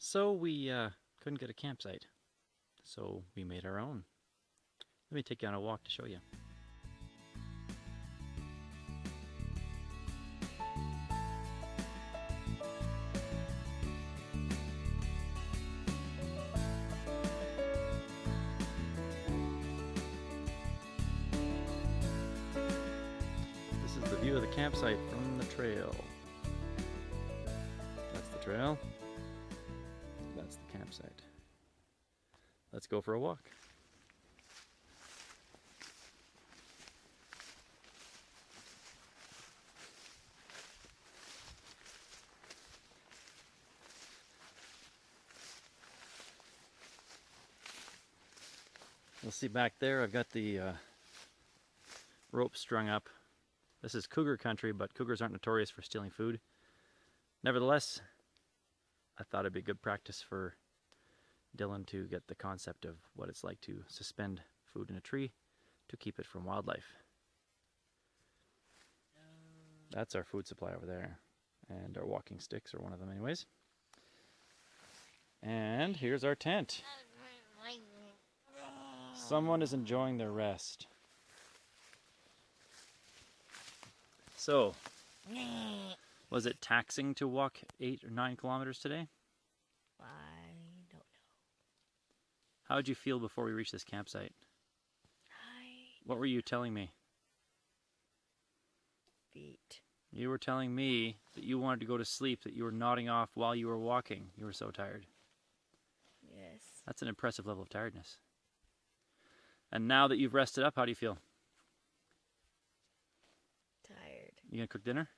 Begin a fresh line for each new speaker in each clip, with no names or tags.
So we couldn't get a campsite, so we made our own. Let me take you on a walk to show you. This is the view of the campsite from the trail. That's the trail. That's the campsite. Let's go for a walk. You'll see back there I've got the rope strung up. This is cougar country, but cougars aren't notorious for stealing food. Nevertheless, I thought it'd be good practice for Dylan to get the concept of what it's like to suspend food in a tree to keep it from wildlife. That's our food supply over there. And our walking sticks are one of them anyways. And here's our tent. Someone is enjoying their rest. So, was it taxing to walk 8 or 9 kilometers today?
I don't know.
How did you feel before we reached this campsite? What were you telling me?
Feet.
You were telling me that you wanted to go to sleep, that you were nodding off while you were walking. You were so tired.
Yes.
That's an impressive level of tiredness. And now that you've rested up, how do you feel?
Tired.
You gonna cook dinner?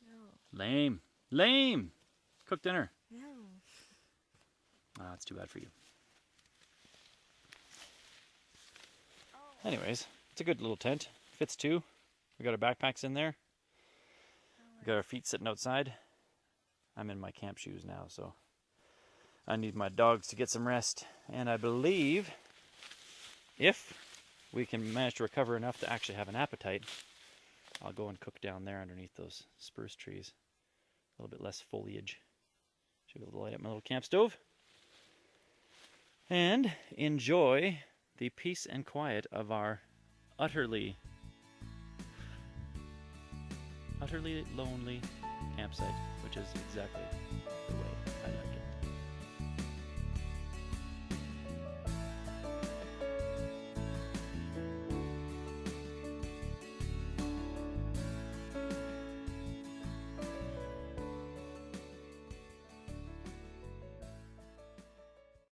No.
Lame. Lame! Cook dinner.
No.
Ah, that's too bad for you. Anyways, it's a good little tent. Fits 2. We got our backpacks in there. We got our feet sitting outside. I'm in my camp shoes now, so I need my dogs to get some rest. And I believe if we can manage to recover enough to actually have an appetite, I'll go and cook down there underneath those spruce trees. A little bit less foliage. Should be able to light up my little camp stove. And enjoy the peace and quiet of our utterly lonely campsite, which is exactly